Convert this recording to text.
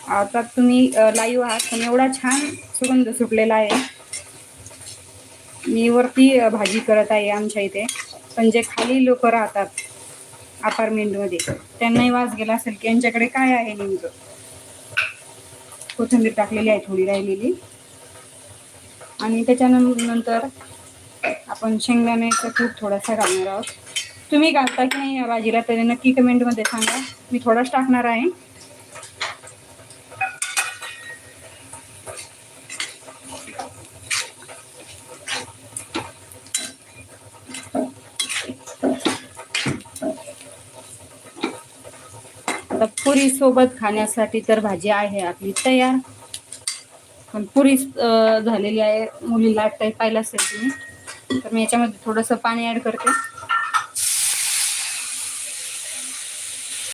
आता तुम्ही लाईव्ह आहात पण एवढा छान सुगंध सुटलेला आहे. मी वरती भाजी करत आहे आमच्या इथे, पण जे खाली लोक राहतात अपार्टमेंटमध्ये त्यांनाही वास गेला असेल की यांच्याकडे काय आहे नेमकं. कोथिंबीर टाकलेली आहे थोडी राहिलेली, आणि त्याच्यानंतर आपण शेंगदाण्याचं कूट थोडासा घालणार आहोत. तुम्ही घालता की नाही या भाजीला तरी नक्की कमेंटमध्ये सांगा. मी थोडाच टाकणार आहे. आता पुरी सोबत खाण्यासाठी तर भाजी आहे आपली तयार. पण पुरी झालेली आहे, मुलीला पाहिलं असेल तुम्ही, तर मी याच्यामध्ये थोडंसं पाणी ऍड करते.